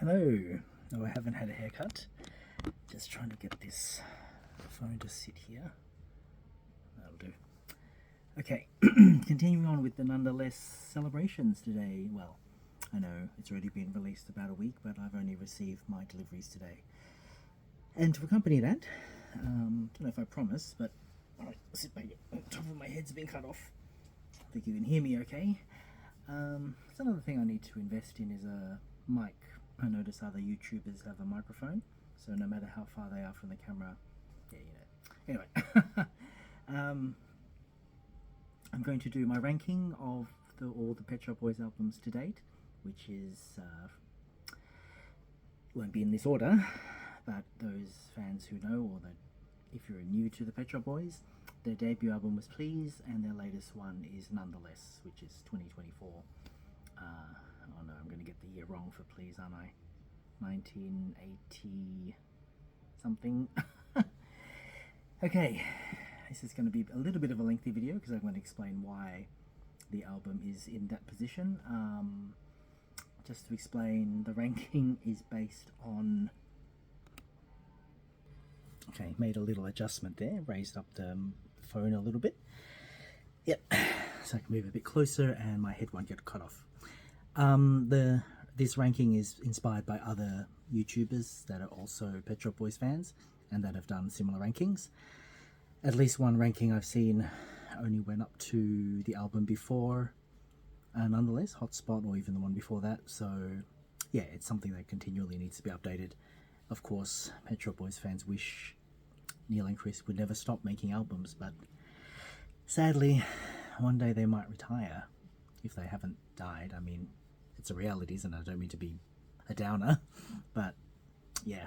Hello. No, I haven't had a haircut. Just trying to get this phone to sit here. That'll do. Okay, continuing on with the nonetheless celebrations today. Well, I know it's already been released about a week, but I've only received my deliveries today. And to accompany that, don't know if I promised, but alright, sit back. Top of my head's been cut off. I think you can hear me okay. So another thing I need to invest in is a mic. I notice other YouTubers have a microphone, so no matter how far they are from the camera, yeah, you know. Anyway, I'm going to do my ranking of all the Pet Shop Boys albums to date, which is won't be in this order, but those fans who know, or that if you're new to the Pet Shop Boys, their debut album was Please, and their latest one is Nonetheless, which is 2024. Oh no, I'm going to get the year wrong for Please, aren't I? 1980 something. Okay, this is going to be a little bit of a lengthy video because I'm going to explain why the album is in that position. Just to explain, the ranking is based on... Okay, made a little adjustment there, raised up the phone a little bit. Yep, so I can move a bit closer and my head won't get cut off. This ranking is inspired by other YouTubers that are also Pet Shop Boys fans and that have done similar rankings. At least one ranking I've seen only went up to the album before Nonetheless, Hotspot, or even the one before that. So yeah, it's something that continually needs to be updated. Of course, Pet Shop Boys fans wish Neil and Chris would never stop making albums, but sadly, one day they might retire if they haven't died. I mean, it's a reality, isn't it? I don't mean to be a downer, but yeah,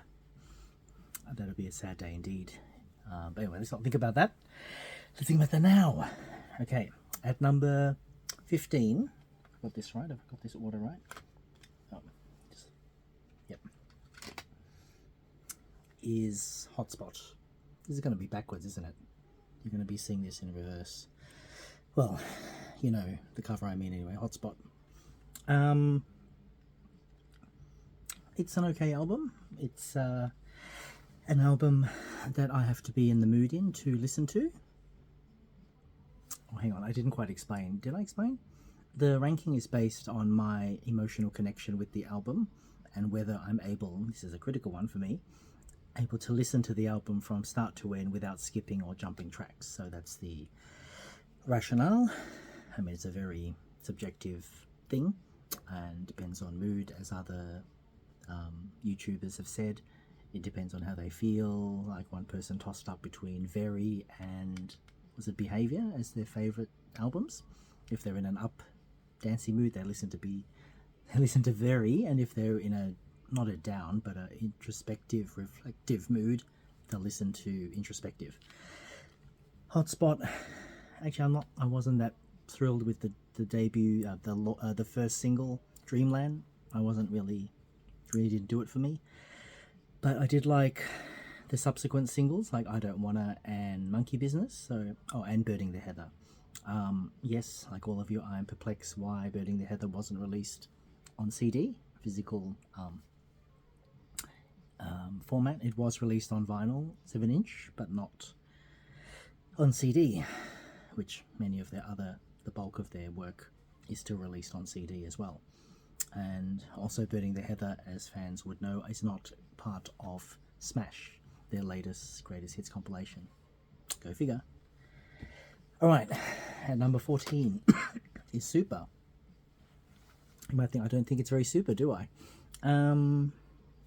that'll be a sad day indeed. But anyway, let's not think about that. Let's think about the now. Okay, at number 15, I've got this right, I've got this order right. Oh, yep. Is Hotspot. This is going to be backwards, isn't it? You're going to be seeing this in reverse. Well, you know the cover I mean anyway, Hotspot. It's an okay album. It's an album that I have to be in the mood in to listen to. Oh, hang on, I didn't quite explain. Did I explain? The ranking is based on my emotional connection with the album and whether I'm able, this is a critical one for me, able to listen to the album from start to end without skipping or jumping tracks. So that's the rationale. I mean, it's a very subjective thing and depends on mood, as other YouTubers have said. It depends on how they feel. Like one person tossed up between Very and was it Behavior as their favorite albums. If they're in an up dancey mood, they listen to Very, and if they're in a not a down but a introspective, reflective mood, they'll listen to Introspective. Hotspot, actually I wasn't that thrilled with the debut, the first single, Dreamland. I wasn't really didn't do it for me, but I did like the subsequent singles like I Don't Wanna and Monkey Business. So and Birding the Heather. Yes, like all of you, I am perplexed why Birding the Heather wasn't released on CD, physical format. It was released on vinyl 7-inch, but not on CD, which many of the bulk of their work is still released on CD as well. And also Birding the Heather, as fans would know, is not part of Smash, their latest greatest hits compilation. Go figure. Alright, at number 14 is Super. You might think I don't think it's very super, do I?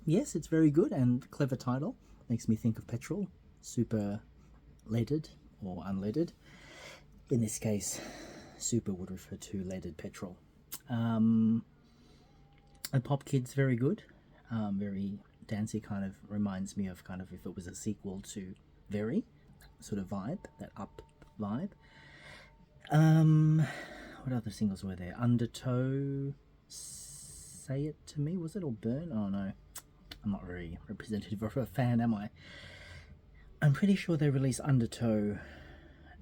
Yes, it's very good and clever title. Makes me think of petrol. Super leaded or unleaded. In this case, super would refer to leaded petrol. And Pop Kid's very good. Very dancey, kind of reminds me of kind of if it was a sequel to Very, sort of vibe, that up vibe. What other singles were there? Undertow, Say It To Me, was it, or Burn? Oh no, I'm not very representative of a fan, am I? I'm pretty sure they released Undertow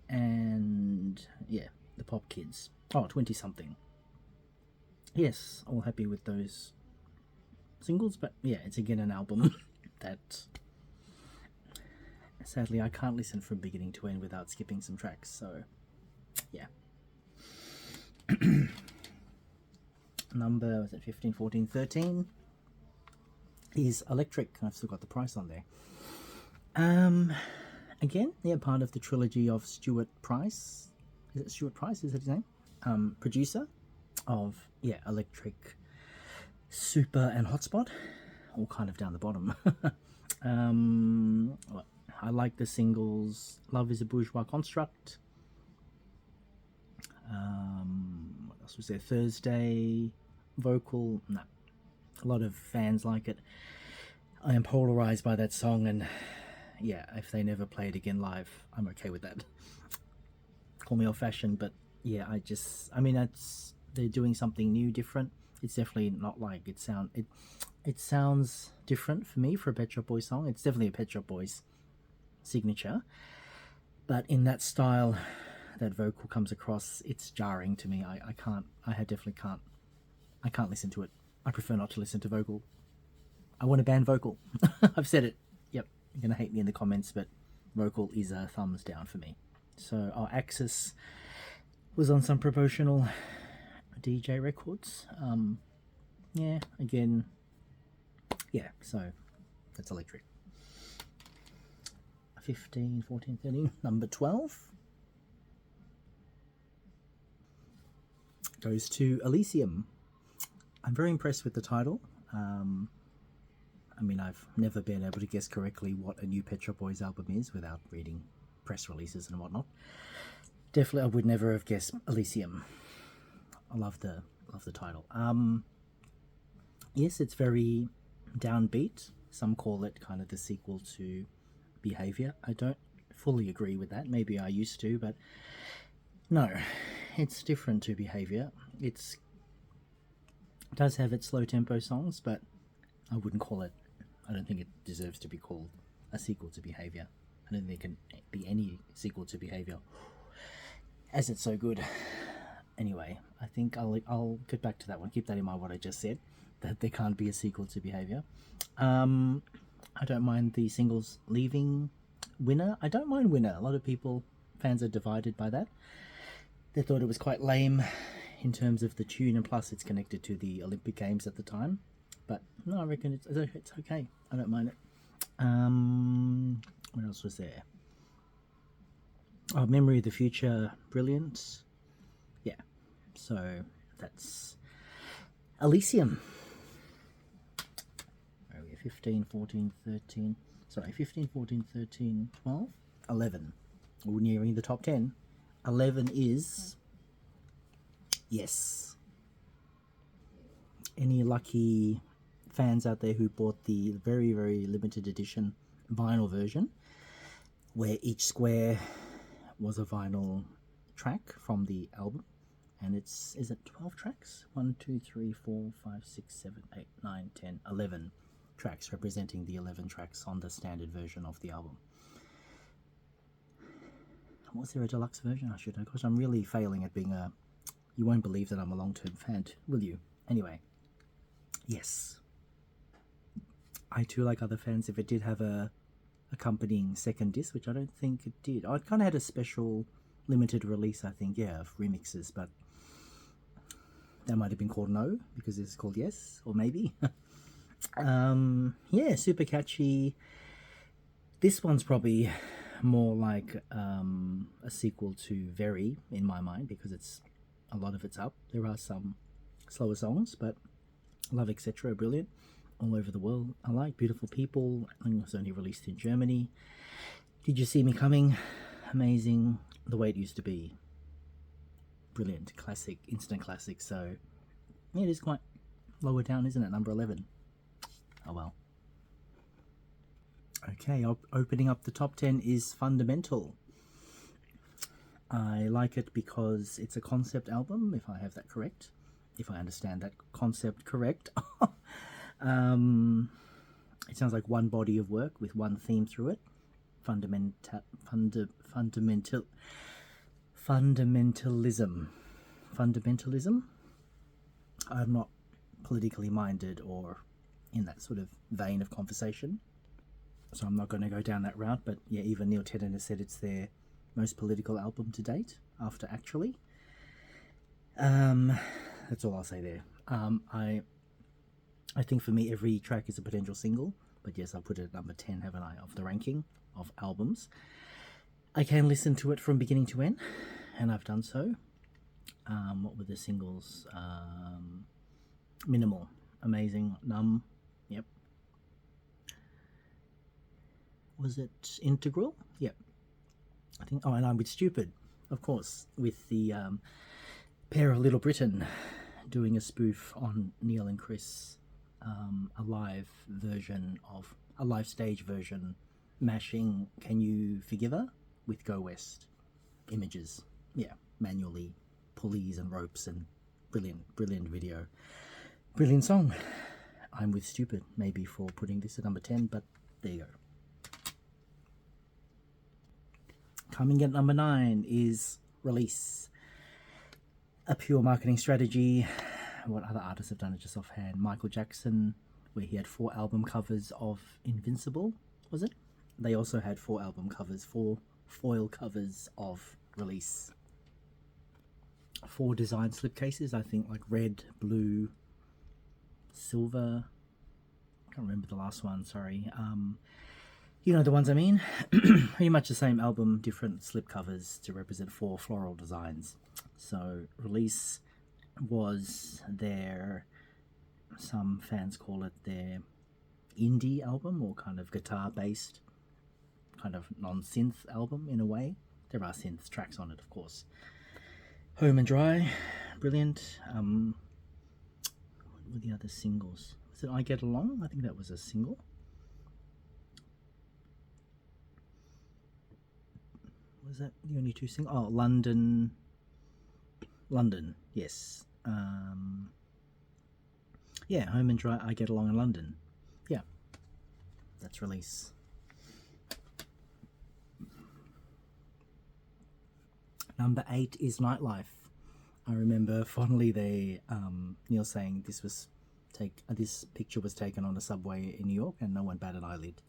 and yeah, the Pop Kids. Oh, 20 something. Yes, all happy with those singles, but yeah, it's again an album that sadly I can't listen from beginning to end without skipping some tracks. So yeah. Number, was it 15, 14, 13 is Electric. I've still got the price on there. Again, yeah, part of the trilogy of Stuart Price. Is it Stuart Price? Is that his name? Producer of, yeah, Electric, Super and Hotspot, all kind of down the bottom. I like the singles Love is a Bourgeois Construct. What else was there? Thursday, Vocal. No, a lot of fans like it. I am polarized by that song, and yeah, if they never play it again live, I'm okay with that. Call me old-fashioned, but yeah, I mean, they're doing something new, different. It's definitely not like it sounds different for me for a Pet Shop Boys song. It's definitely a Pet Shop Boys signature, but in that style that Vocal comes across, it's jarring to me. I can't listen to it. I prefer not to listen to Vocal. I want to ban Vocal. I've said it. Yep, you're gonna hate me in the comments, but Vocal is a thumbs down for me. So our Axis was on some promotional DJ records. Yeah, again, yeah, so that's Electric. 15, 14, 13, number 12 goes to Elysium. I'm very impressed with the title. I mean, I've never been able to guess correctly what a new Pet Shop Boys album is without reading press releases and whatnot. Definitely, I would never have guessed Elysium. I love the title. Yes, it's very downbeat. Some call it kind of the sequel to Behaviour. I don't fully agree with that. Maybe I used to, but no, it's different to Behaviour. It does have its slow tempo songs, but I wouldn't call it. I don't think it deserves to be called a sequel to Behaviour. I don't think there can be any sequel to Behaviour, as it's so good. Anyway, I think I'll get back to that one. Keep that in mind, what I just said, that there can't be a sequel to Behaviour. I don't mind the singles Leaving, Winner. I don't mind Winner. A lot of fans are divided by that. They thought it was quite lame in terms of the tune, and plus it's connected to the Olympic Games at the time. But no, I reckon it's okay. I don't mind it. What else was there? Oh, Memory of the Future, brilliant. Yeah, so that's Elysium. 15, 14, 13, sorry, 15, 14, 13, 12, 11. We're nearing the top 10. 11 is Yes. Any lucky fans out there who bought the very, very limited edition vinyl version, where each square was a vinyl track from the album, and is it 12 tracks? 1, 2, 3, 4, 5, 6, 7, 8, 9, 10, 11 tracks, representing the 11 tracks on the standard version of the album. Was there a deluxe version? I should know, because I'm really failing at being you won't believe that I'm a long-term fan, will you? Anyway, yes. I too, like other fans, if it did have a accompanying second disc, which I don't think it did. Oh, it kind of had a special limited release, I think, yeah, of remixes, but that might have been called No, because it's called Yes, or maybe. Yeah, super catchy. This one's probably more like a sequel to Very, in my mind, because a lot of it's up. There are some slower songs, but Love Etc. brilliant. All over the world. I like Beautiful People. I think it was only released in Germany. Did You See Me Coming? Amazing. The Way It Used to Be. Brilliant. Classic. Instant classic. So, yeah, it is quite lower down, isn't it? Number 11. Oh well. Okay, opening up the top 10 is Fundamental. I like it because it's a concept album, if I have that correct. If I understand that concept correct. It sounds like one body of work with one theme through it. Fundamentalism. I'm not politically minded or in that sort of vein of conversation. So I'm not going to go down that route, but yeah, even Neil Tennant has said it's their most political album to date, after Actually. That's all I'll say there. I think for me, every track is a potential single, but yes, I'll put it at number 10, haven't I, of the ranking of albums. I can listen to it from beginning to end, and I've done so. What were the singles? Minimal, Amazing, Numb, yep. Was it Integral? Yep. I think, and I'm with Stupid, of course, with the pair of Little Britain doing a spoof on Neil and Chris, a live stage version, mashing Can You Forgive Her with Go West images. Yeah, manually, pulleys and ropes, and brilliant video. Brilliant song. I'm with Stupid, maybe, for putting this at number 10, but there you go. Coming at number 9 is Release. A pure marketing strategy. What other artists have done it just offhand? Michael Jackson, where he had 4 album covers of Invincible, was it? They also had 4 album covers, 4 foil covers of Release. 4 design slipcases, I think, like red, blue, silver. I can't remember the last one, sorry. You know the ones I mean. Pretty much the same album, different slipcovers to represent 4 floral designs. So Release was their, some fans call it their indie album, or kind of guitar based, kind of non-synth album in a way. There are synth tracks on it, of course. Home and Dry, brilliant. What were the other singles? Was it I Get Along? I think that was a single. Was that the only 2 singles? Oh, London, yes. Yeah, Home and Dry, I Get Along in London. Yeah, that's Release. Number 8 is Nightlife. I remember fondly Neil saying this picture was taken on a subway in New York and no one batted an eyelid.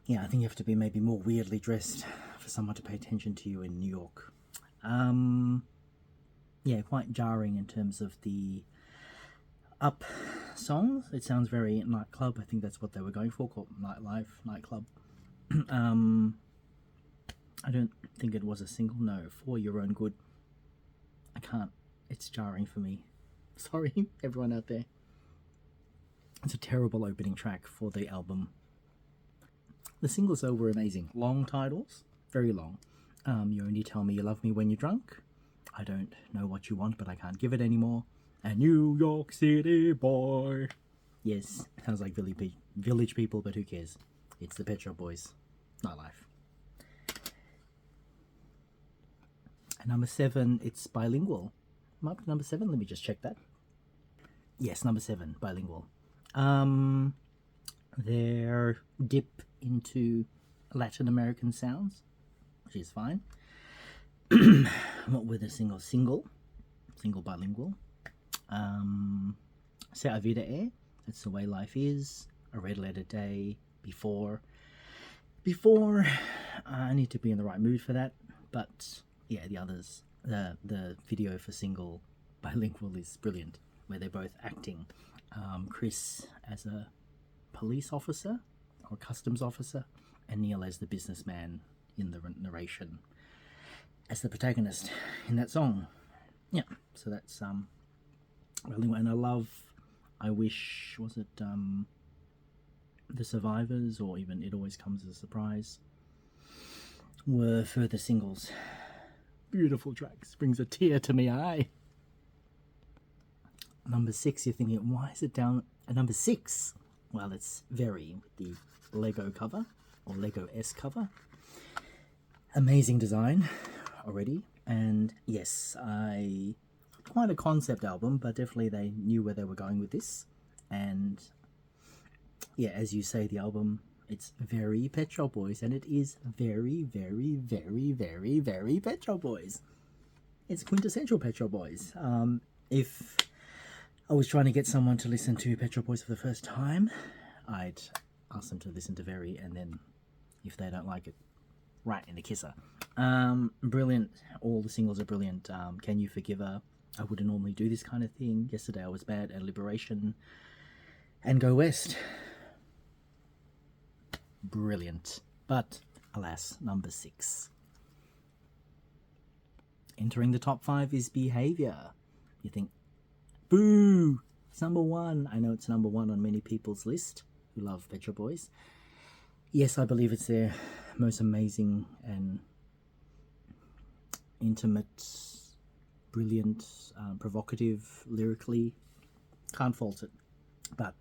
Yeah, I think you have to be maybe more weirdly dressed for someone to pay attention to you in New York. Yeah, quite jarring in terms of the Up songs. It sounds very nightclub. I think that's what they were going for, called Nightlife, nightclub. I don't think it was a single, no, For Your Own Good. I can't, it's jarring for me. Sorry, everyone out there. It's a terrible opening track for the album. The singles, though, were amazing. Long titles, very long. You Only Tell Me You Love Me When You're Drunk. I Don't Know What You Want, But I Can't Give It Anymore. And New York City Boy. Yes, sounds like Village People, but who cares? It's the Pet Shop Boys. Nightlife. And number 7, it's Bilingual. Might be number 7, let me just check that. Yes, number 7, Bilingual. Their dip into Latin American sounds, which is fine. What were the singles? Single Bilingual. Se a Vida É, That's the Way Life Is. A Red Letter Day. Before, I need to be in the right mood for that. But yeah, the others, the video for Single Bilingual is brilliant, where they're both acting. Chris as a police officer or customs officer, and Neil as the businessman in the narration as the protagonist in that song. Yeah, so that's Bilingual. And I wish, was it The Survivors, or even It Always Comes as a Surprise, were further singles. Beautiful tracks, brings a tear to my eye. Number 6, you're thinking, why is it down at number 6? Well, it's Very, with the Lego cover, or Lego-esque cover. Amazing design already, and yes, quite a concept album, but definitely they knew where they were going with this. And yeah, as you say, the album, it's very Pet Shop Boys, and it is very, very, very, very, very Pet Shop Boys. It's quintessential Pet Shop Boys. If I was trying to get someone to listen to Pet Shop Boys for the first time, I'd ask them to listen to Very, and then if they don't like it, right in the kisser. Brilliant. All the singles are brilliant. Can You Forgive Her? I wouldn't normally do this kind of thing. Yesterday I Was Bad, and Liberation, and Go West. Brilliant. But alas, number 6. Entering the top 5 is Behaviour. You think, boo, it's number 1. I know it's number 1 on many people's list who love Pet Shop Boys. Yes, I believe it's their most amazing and intimate, brilliant, provocative, lyrically. Can't fault it. But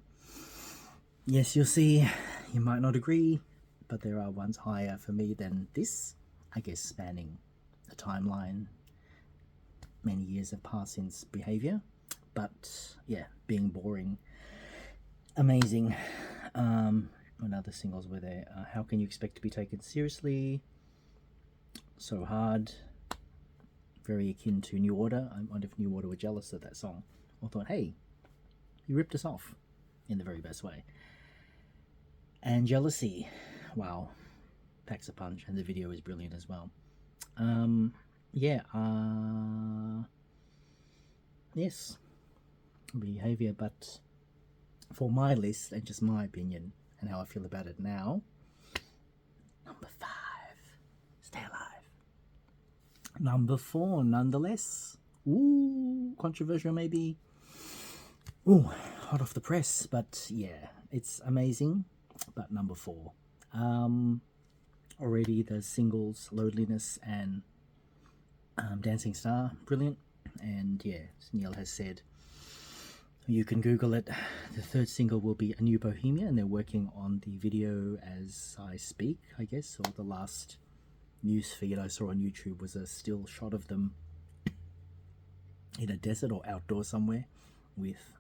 yes, you'll see, you might not agree, but there are ones higher for me than this. I guess spanning the timeline. Many years have passed since Behaviour. But yeah, being boring. Amazing. What other singles were there? How Can You Expect to Be Taken Seriously? So Hard. Very akin to New Order. I wonder if New Order were jealous of that song. Or thought, hey, you ripped us off in the very best way. And Jealousy. Wow. Packs a punch. And the video is brilliant as well. Yes. Behaviour, but for my list and just my opinion and how I feel about it now, number 5, Stay Alive. Number 4, Nonetheless. Ooh, controversial maybe. Ooh, hot off the press, but yeah, it's amazing. But number 4. Already the singles, Loneliness and Dancing Star, brilliant. And yeah, as Neil has said, you can Google it. The 3rd single will be A New Bohemia, and they're working on the video as I speak, I guess. Or the last news feed I saw on YouTube was a still shot of them in a desert or outdoor somewhere with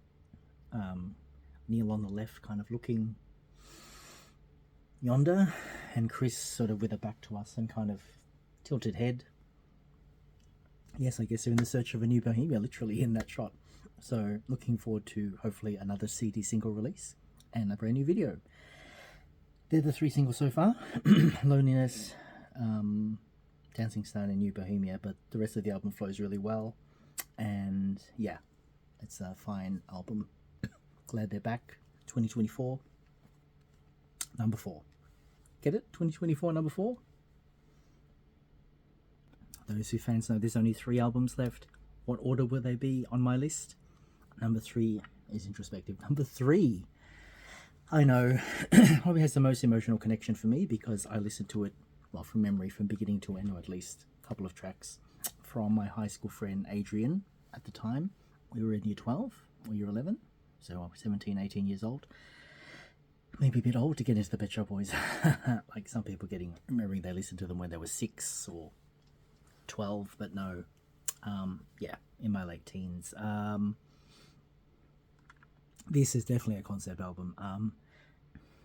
Neil on the left kind of looking yonder, and Chris sort of with her back to us and kind of tilted head. Yes, I guess they're in the search of a new Bohemia, literally in that shot. So looking forward to hopefully another CD single release and a brand new video. They're the 3 singles so far. Loneliness, Dancing Star and New Bohemia, but the rest of the album flows really well. And yeah, it's a fine album. Glad they're back. 2024, number 4. Get it? 2024, number 4? Those who fans know there's only 3 albums left. What order will they be on my list? Number 3 is introspective. Number 3, I know, probably has the most emotional connection for me because I listened to it, well, from memory, from beginning to end, or at least a couple of tracks from my high school friend Adrian at the time. We were in year 12 or year 11, so I was 17, 18 years old. Maybe a bit old to get into the Pet Shop Boys. Like some people remembering they listened to them when they were 6 or 12, but no. Yeah, in my late teens. This is definitely a concept album.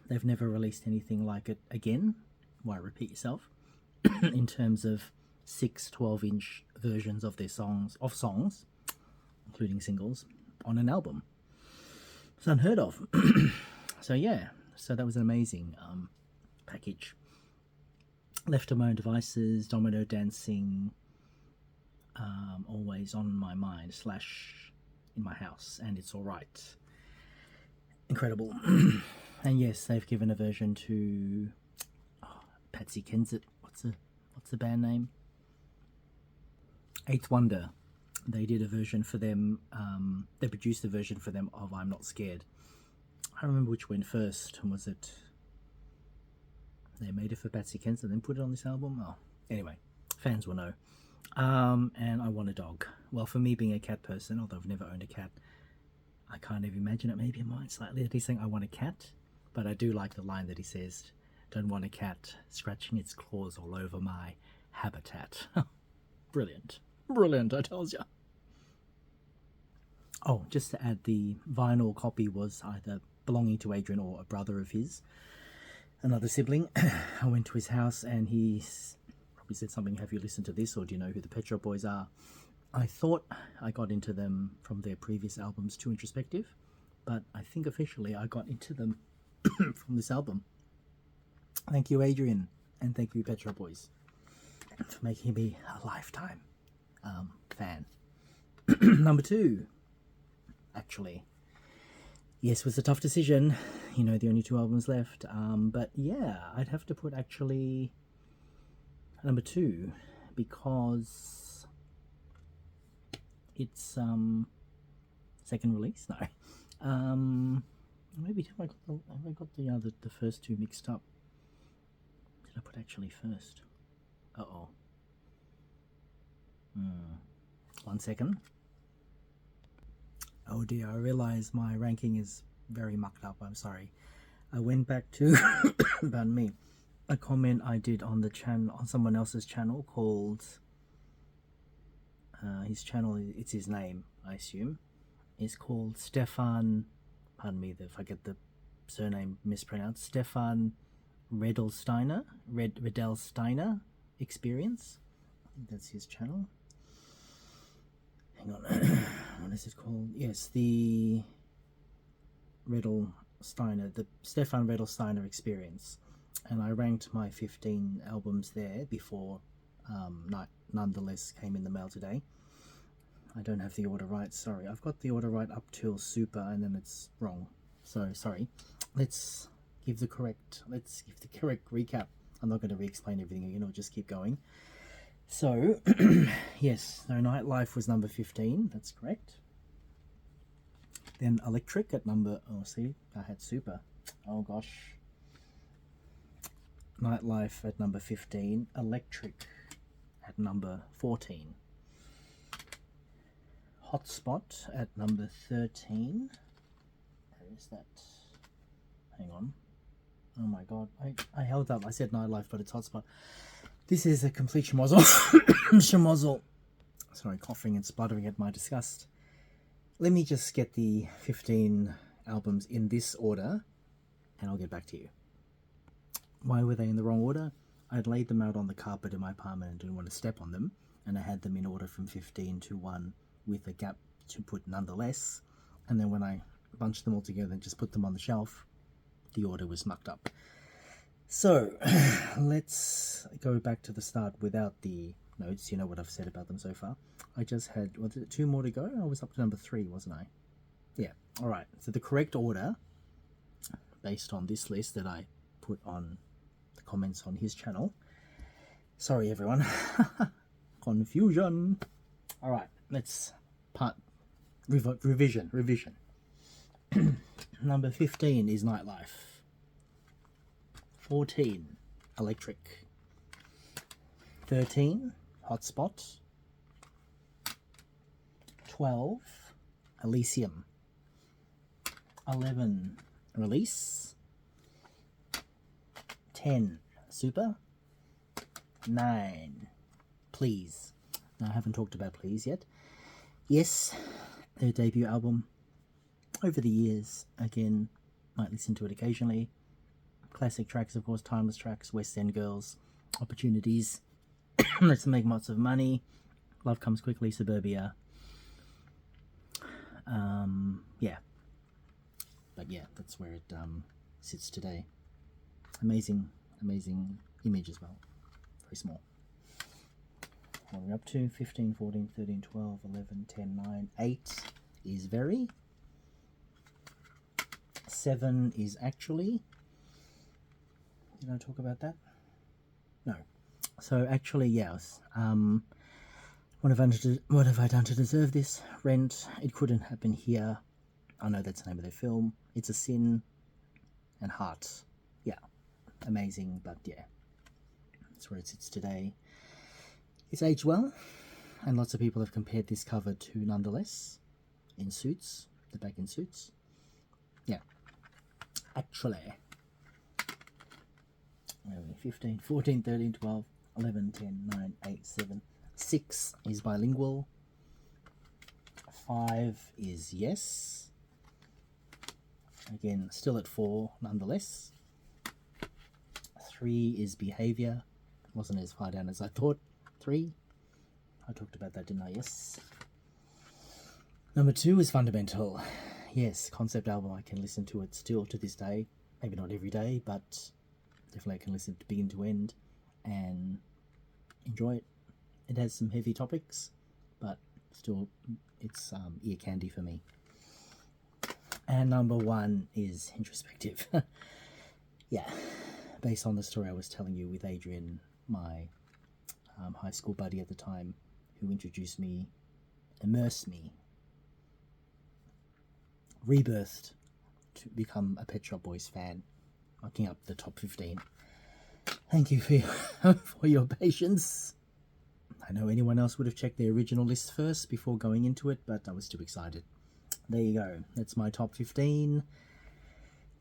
They've never released anything like it again. Why repeat yourself? In terms of 6 12-inch versions of their songs, including singles, on an album. It's unheard of. So yeah, so that was an amazing package. Left to My Own Devices, Domino Dancing, Always on My Mind / In My House, and It's Alright. Incredible. And yes, they've given a version to Patsy Kensit. What's the band name? Eighth Wonder. They did a version for them. They produced a version for them of I'm Not Scared. I don't remember which went first. Was it they made it for Patsy Kensit and then put it on this album? Oh, anyway, fans will know. And I Want a Dog. Well, for me being a cat person, although I've never owned a cat, I kind of imagine it maybe in mind slightly that he's saying I want a cat, but I do like the line that he says, don't want a cat scratching its claws all over my habitat. Brilliant. Brilliant, I tells ya. Oh, just to add, the vinyl copy was either belonging to Adrian or a brother of his, another sibling. I went to his house and he probably said something, have you listened to this, or do you know who the Pet Shop Boys are? I thought I got into them from their previous albums, Too Introspective, but I think officially I got into them from this album. Thank you, Adrian, and thank you, Petro Boys, for making me a lifetime fan. Number 2, actually. Yes, it was a tough decision. You know, the only 2 albums left. But yeah, I'd have to put actually number 2 because it's second release. No, maybe have I got the first 2 mixed up? Did I put actually first? Uh-oh. 1 second. Oh dear, I realize my ranking is very mucked up. I'm sorry. I went back to, pardon me, a comment I did on the channel, on someone else's channel called, his channel, it's his name, I assume, is called Stefan, pardon me if I get the surname mispronounced, Stefan Redelsteiner Experience. I think that's his channel. Hang on, what is it called? Yes, the Stefan Redelsteiner Experience. And I ranked my 15 albums there before Nonetheless came in the mail today. I don't have the order right, sorry. I've got the order right up till Super and then it's wrong. So, sorry. Let's give the correct recap. I'm not going to re-explain everything again, I'll just keep going. So, yes, so Nightlife was number 15, that's correct. Then Electric at number, oh see, I had Super. Oh gosh. Nightlife at number 15, Electric at number 14. Hotspot at number 13. Where is that? Hang on. Oh my god, I held up, I said Nightlife, but it's Hotspot. This is a complete schmozzle. Schmozzle. Sorry, coughing and spluttering at my disgust. Let me just get the 15 albums in this order, and I'll get back to you. Why were they in the wrong order? I'd laid them out on the carpet in my apartment and didn't want to step on them, and I had them in order from 15 to 1 with a gap to put Nonetheless, and then when I bunched them all together and just put them on the shelf, the order was mucked up. So, let's go back to the start without the notes. You know what I've said about them so far. I just had, was it 2 more to go? I was up to number 3, wasn't I? Yeah, alright. So the correct order, based on this list that I put on the comments on his channel. Sorry everyone. Confusion. Alright, let's revision. Number 15 is Nightlife. 14, Electric. 13, Hotspot. 12, Elysium. 11, Release. 10, Super. 9, Please. Now, I haven't talked about Please yet. Yes, their debut album. Over the years, again, might listen to it occasionally. Classic tracks, of course, timeless tracks, West End Girls, Opportunities, Let's Make Lots of Money, Love Comes Quickly, Suburbia. Yeah. But yeah, that's where it sits today. Amazing image as well. Very small. What are we up to? 15, 14, 13, 12, 11, 10, 9, 8 is Very. 7 is Actually. Did I talk about that? No. So actually, yes. What have I done to deserve this? Rent. It couldn't happen here. I know that's the name of their film. It's a Sin. And Heart. Yeah. Amazing, but yeah. That's where it sits today. It's aged well, and lots of people have compared this cover to Nonetheless in Suits. They're back in Suits. Yeah. Actually. 15, 14, 13, 12, 11, 10, 9, 8, 7. 6 is Bilingual. 5 is Yes. Again, still at 4, Nonetheless. 3 is Behavior. Wasn't as far down as I thought. 3. I talked about that, didn't I? Yes. Number 2 is Fundamental. Yes, concept album. I can listen to it still to this day. Maybe not every day, but definitely I can listen to begin to end and enjoy it. It has some heavy topics, but still it's ear candy for me. And number 1 is Introspective. Yeah, based on the story I was telling you with Adrian, my high school buddy at the time, who introduced me, immersed me, rebirthed to become a Pet Shop Boys fan, marking up the top 15. Thank you for for your patience. I know anyone else would have checked the original list first before going into it, but I was too excited. There you go. That's my top 15.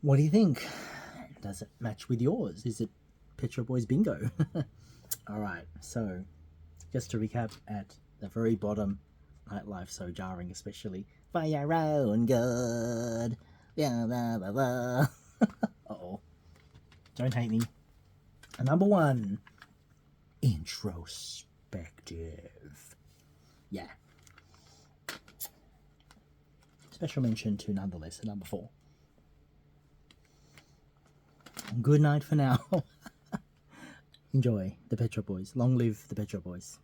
What do you think? Does it match with yours? Is it Pet Shop Boys bingo? Alright, so just to recap, at the very bottom, Nightlife So Jarring, especially. For your own good. Blah, blah, blah, blah. Uh-oh. Don't hate me. Number 1, Introspective. Yeah. Special mention to Nonetheless at number 4. Good night for now. Enjoy the Pet Shop Boys. Long live the Pet Shop Boys.